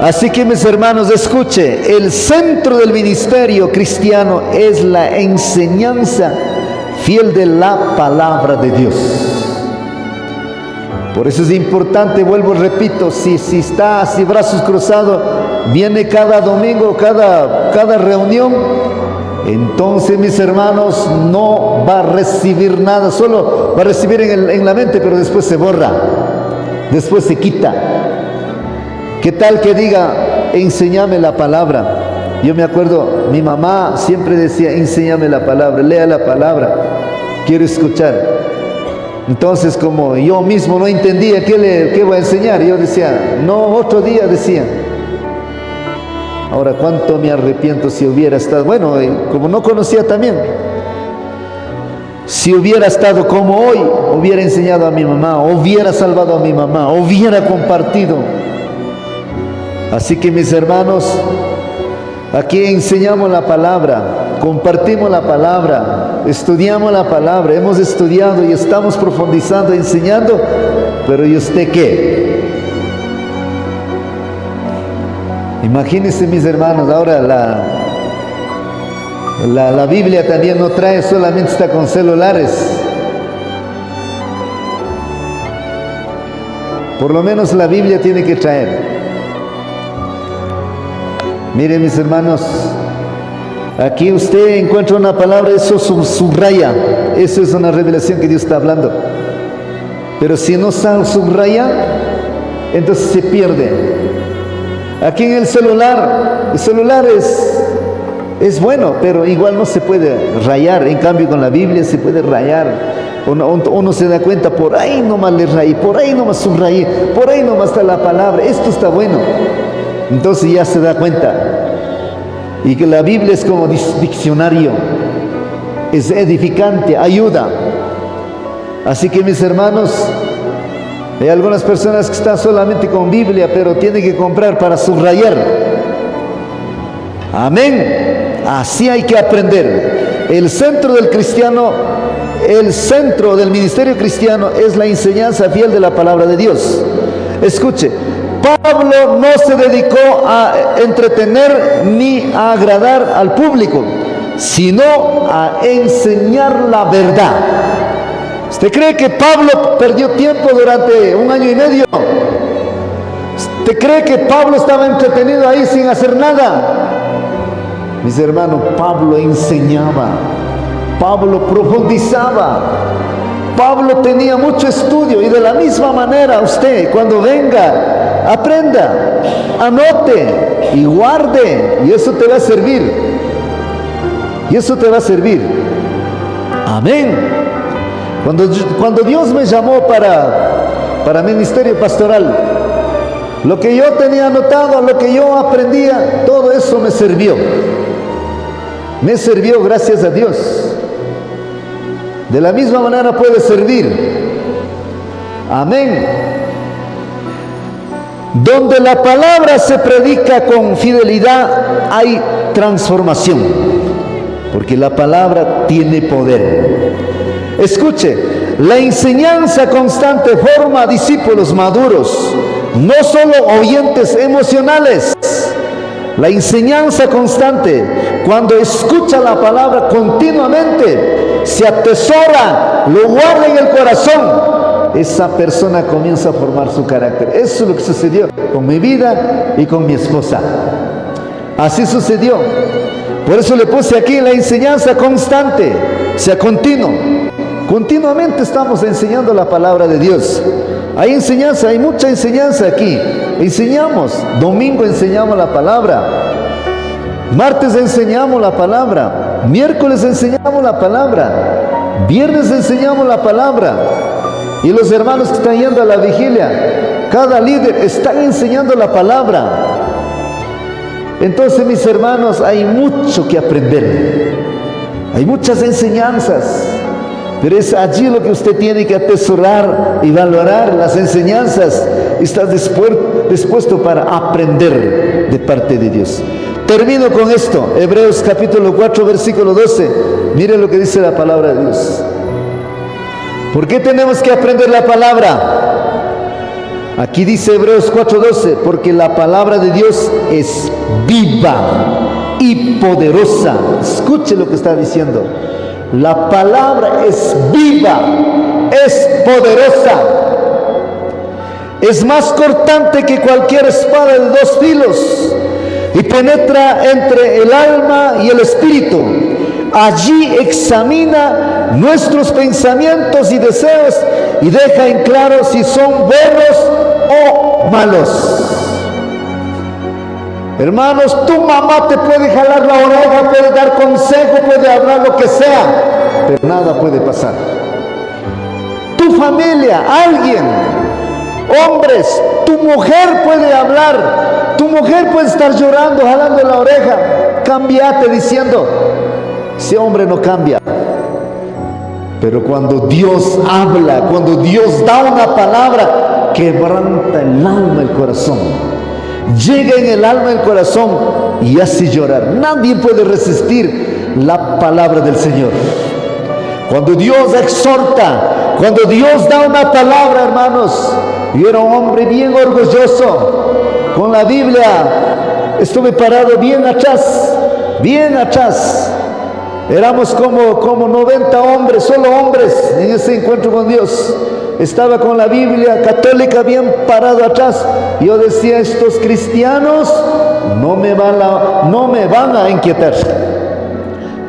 Así que, mis hermanos, escuche, el centro del ministerio cristiano es la enseñanza fiel de la palabra de Dios. Por eso es importante, vuelvo, repito, si está así brazos cruzados, viene cada domingo, cada reunión, entonces, mis hermanos, no va a recibir nada, solo va a recibir en la mente, pero después se borra, después se quita. ¿Qué tal que diga, enséñame la palabra? Yo me acuerdo, mi mamá siempre decía, enséñame la palabra, lea la palabra, quiero escuchar. Entonces, como yo mismo no entendía qué voy a enseñar, yo decía, no, otro día decía. Ahora, cuánto me arrepiento si hubiera estado, bueno, como no conocía también. Si hubiera estado como hoy, hubiera enseñado a mi mamá, hubiera salvado a mi mamá, hubiera compartido. Así que mis hermanos, aquí enseñamos la palabra, compartimos la palabra, estudiamos la palabra, hemos estudiado y estamos profundizando, enseñando, pero ¿y usted qué? Imagínense mis hermanos, ahora la Biblia también no trae, solamente está con celulares. Por lo menos la Biblia tiene que traer. Miren mis hermanos, aquí usted encuentra una palabra, eso subraya, eso es una revelación que Dios está hablando. Pero si no subraya, entonces se pierde. Aquí en el celular es bueno, pero igual no se puede rayar. En cambio con la Biblia se puede rayar. Uno se da cuenta, por ahí nomás le rayé, por ahí nomás subrayé, por ahí nomás está la palabra, esto está bueno. Entonces ya se da cuenta. Y que la Biblia es como diccionario, es edificante, ayuda. Así que mis hermanos, hay algunas personas que están solamente con Biblia, pero tienen que comprar para subrayar. Amén. Así hay que aprender. El centro del cristiano, el centro del ministerio cristiano es la enseñanza fiel de la palabra de Dios. Escuche, Pablo no se dedicó a entretener ni a agradar al público, sino a enseñar la verdad. ¿Usted cree que Pablo perdió tiempo durante 1 año y medio? ¿Usted cree que Pablo estaba entretenido ahí sin hacer nada? Mis hermanos, Pablo enseñaba, Pablo profundizaba, Pablo tenía mucho estudio. Y de la misma manera usted, cuando venga, aprenda, anote y guarde, y eso te va a servir. Y eso te va a servir. Amén. Cuando Dios me llamó para ministerio pastoral, lo que yo tenía anotado, lo que yo aprendía, todo eso me sirvió. Me sirvió, gracias a Dios. De la misma manera puede servir. Amén. Donde la palabra se predica con fidelidad, hay transformación, porque la palabra tiene poder. Escuche, la enseñanza constante forma discípulos maduros, no solo oyentes emocionales. La enseñanza constante, cuando escucha la palabra continuamente, se atesora, lo guarda en el corazón, esa persona comienza a formar su carácter. Eso es lo que sucedió con mi vida y con mi esposa. Así sucedió. Por eso le puse aquí la enseñanza constante, sea continuo. Continuamente estamos enseñando la palabra de Dios. Hay enseñanza, hay mucha enseñanza aquí. Enseñamos, domingo enseñamos la palabra, martes enseñamos la palabra, miércoles enseñamos la palabra, viernes enseñamos la palabra. Y los hermanos que están yendo a la vigilia, cada líder está enseñando la palabra. Entonces, mis hermanos, hay mucho que aprender, hay muchas enseñanzas. Pero es allí lo que usted tiene que atesorar y valorar las enseñanzas. Estás dispuesto para aprender de parte de Dios. Termino con esto. Hebreos capítulo 4, versículo 12. Mire lo que dice la palabra de Dios. ¿Por qué tenemos que aprender la palabra? Aquí dice Hebreos 4:12, porque la palabra de Dios es viva y poderosa. Escuche lo que está diciendo. La palabra es viva, es poderosa, es más cortante que cualquier espada de 2 filos y penetra entre el alma y el espíritu. Allí examina nuestros pensamientos y deseos y deja en claro si son buenos o malos. Hermanos, tu mamá te puede jalar la oreja, puede dar consejo, puede hablar lo que sea, pero nada puede pasar. Tu familia, alguien, hombres, tu mujer puede hablar, tu mujer puede estar llorando, jalando la oreja, cambiate diciendo, ese hombre no cambia. Pero cuando Dios habla, cuando Dios da una palabra, quebranta el alma, el corazón. Llega en el alma, el corazón y hace llorar. Nadie puede resistir la palabra del Señor. Cuando Dios exhorta, cuando Dios da una palabra, hermanos. Yo era un hombre bien orgulloso. Con la Biblia estuve parado bien atrás, bien atrás. Éramos como 90 hombres, solo hombres en ese encuentro con Dios. Estaba con la Biblia católica bien parado atrás. Yo decía, estos cristianos no me van a inquietar.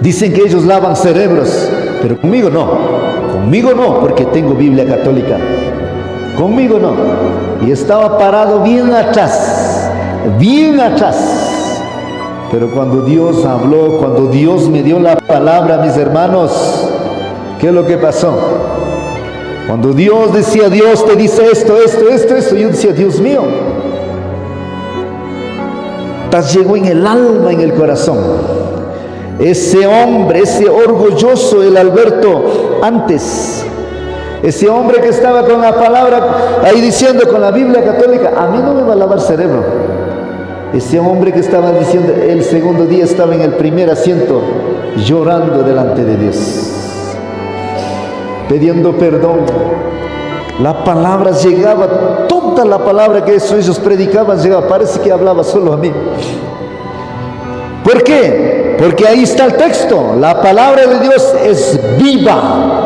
Dicen que ellos lavan cerebros, pero conmigo no, porque tengo Biblia católica. Conmigo no. Y estaba parado bien atrás, bien atrás. Pero cuando Dios habló, cuando Dios me dio la palabra, mis hermanos, ¿qué es lo que pasó? Cuando Dios decía, Dios te dice esto, yo decía, Dios mío, llegó en el alma, en el corazón. Ese hombre, ese orgulloso, el Alberto, antes, ese hombre que estaba con la palabra, ahí diciendo con la Biblia católica, a mí no me va a lavar cerebro. Ese hombre que estaba diciendo, el segundo día estaba en el primer asiento, llorando delante de Dios, pidiendo perdón. La palabra llegaba, toda la palabra que ellos predicaban llegaba, parece que hablaba solo a mí. ¿Por qué? Porque ahí está el texto, la palabra de Dios es viva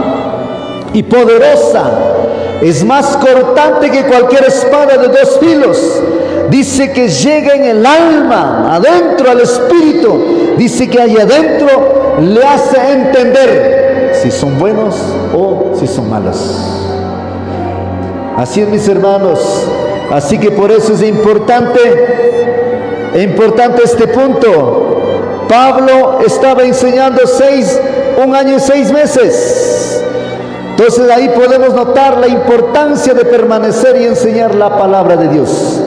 y poderosa, es más cortante que cualquier espada de dos filos. Dice que llega en el alma, adentro al espíritu. Dice que ahí adentro le hace entender si son buenos o si son malos. Así es, mis hermanos. Así que por eso es importante este punto. Pablo estaba enseñando 1 año y 6 meses. Entonces ahí podemos notar la importancia de permanecer y enseñar la palabra de Dios.